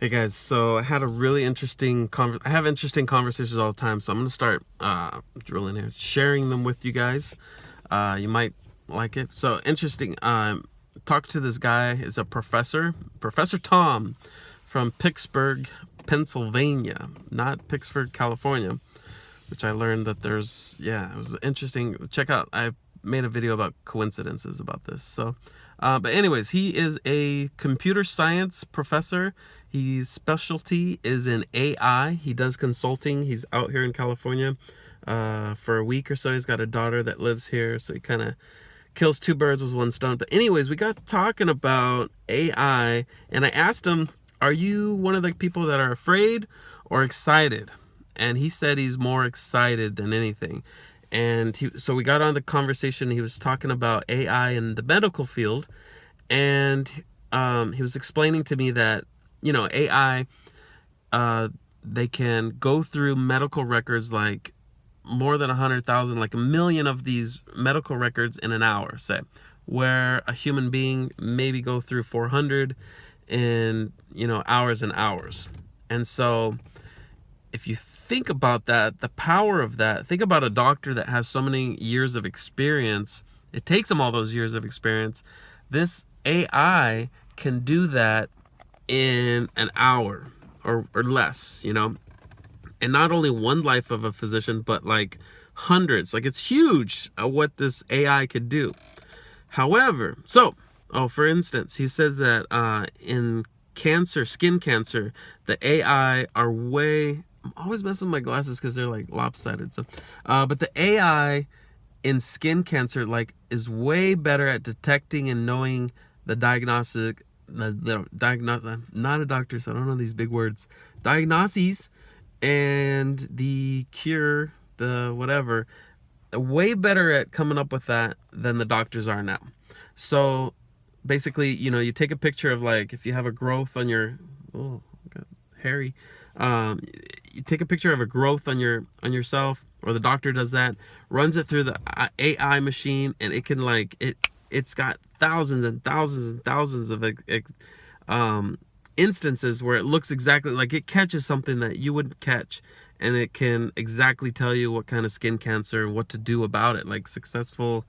Hey guys, so I had a really interesting I have interesting conversations all the time, so I'm gonna start drilling here, sharing them with you guys. You might like it. So interesting. Talked to this guy. Is a Professor Tom, from Pittsburg, Pennsylvania, not Pittsburg, California. Which I learned that it was interesting. Check out. I made a video about coincidences about this. So, but anyways, he is a computer science professor. His specialty is in AI. He does consulting. He's out here in California for a week or so. He's got a daughter that lives here, so he kind of kills two birds with one stone. But anyways, we got talking about AI, and I asked him, "Are you one of the people that are afraid or excited?" And he said he's more excited than anything. And so we got on the conversation. He was talking about AI in the medical field, and he was explaining to me that AI, they can go through medical records, like more than 100,000, like 1,000,000 of these medical records in an hour, say, where a human being maybe go through 400 in hours and hours. And so if you think about that, the power of that, think about a doctor that has so many years of experience. It takes them all those years of experience. This AI can do that in an hour or less, and not only one life of a physician, but like hundreds. Like, it's huge what this AI could do. However, for instance, he said that in cancer, skin cancer, the AI are way, I'm always messing with my glasses because they're like lopsided. So, but the AI in skin cancer, like, is way better at detecting and knowing the diagnostic, I'm not a doctor, so I don't know these big words, diagnoses and the cure, the whatever, way better at coming up with that than the doctors are now. So basically, you take a picture of, like, if you have a growth on your, hairy, you take a picture of a growth on yourself, or the doctor does that, runs it through the AI machine, and it can, like, it's got thousands and thousands and thousands of instances where it looks exactly like it catches something that you wouldn't catch, and it can exactly tell you what kind of skin cancer and what to do about it, like successful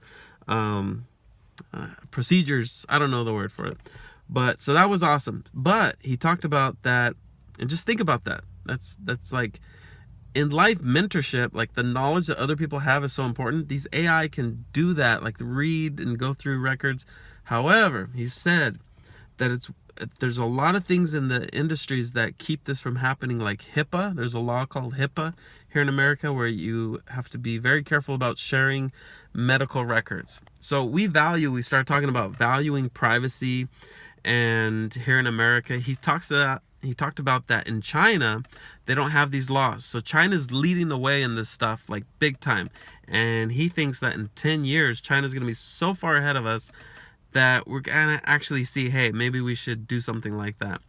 procedures. I don't know the word for it, but so that was awesome. But he talked about that, and just think about that. That's like, in life mentorship, like, the knowledge that other people have is so important. These AI can do that, like read and go through records. However, he said that there's a lot of things in the industries that keep this from happening, like hipA. There's a law called hipA here in America where you have to be very careful about sharing medical records. So we start talking about valuing privacy, and here in America, he talked about that in China, they don't have these laws. So China's leading the way in this stuff, like, big time. And he thinks that in 10 years, China's going to be so far ahead of us that we're going to actually see, hey, maybe we should do something like that.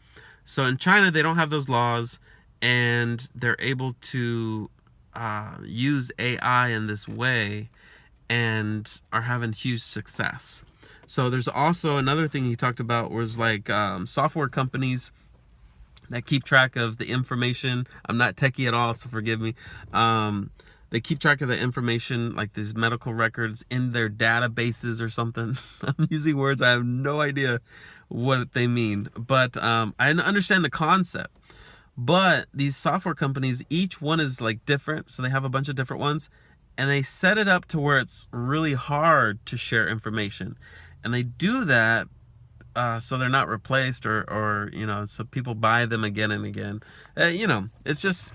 So in China, they don't have those laws, and they're able to use AI in this way and are having huge success. So there's also another thing he talked about was, like, software companies that keep track of the information. I'm not techie at all, so forgive me. They keep track of the information, like these medical records, in their databases or something. I'm using words, I have no idea what they mean, but I understand the concept. But these software companies, each one is, like, different, so they have a bunch of different ones, and they set it up to where it's really hard to share information. And they do that so they're not replaced, or so people buy them again and again. It's just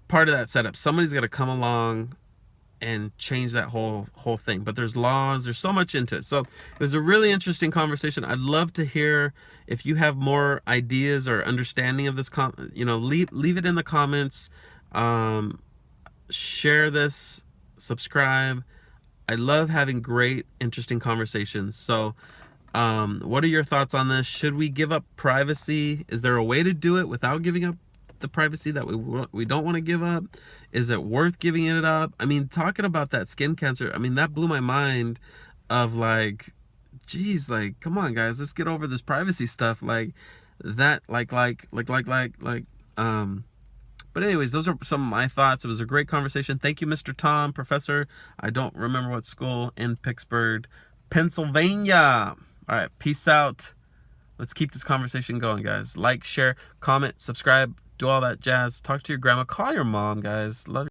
part of that setup. Somebody's got to come along and change that whole thing. But there's laws, there's so much into it. So it was a really interesting conversation. I'd love to hear if you have more ideas or understanding of this. Leave it in the comments. Share this, subscribe. I love having great, interesting conversations. So what are your thoughts on this? Should we give up privacy? Is there a way to do it without giving up the privacy that we don't want to give up? Is it worth giving it up? I mean, talking about that skin cancer, I mean, that blew my mind, of like, geez, like, come on guys, let's get over this privacy stuff. Like, that. But anyways, those are some of my thoughts. It was a great conversation. Thank you, Mr. Tom, Professor. I don't remember what school, in Pittsburgh, Pennsylvania. All right, peace out. Let's keep this conversation going, guys. Like, share, comment, subscribe, do all that jazz. Talk to your grandma. Call your mom, guys. Love you.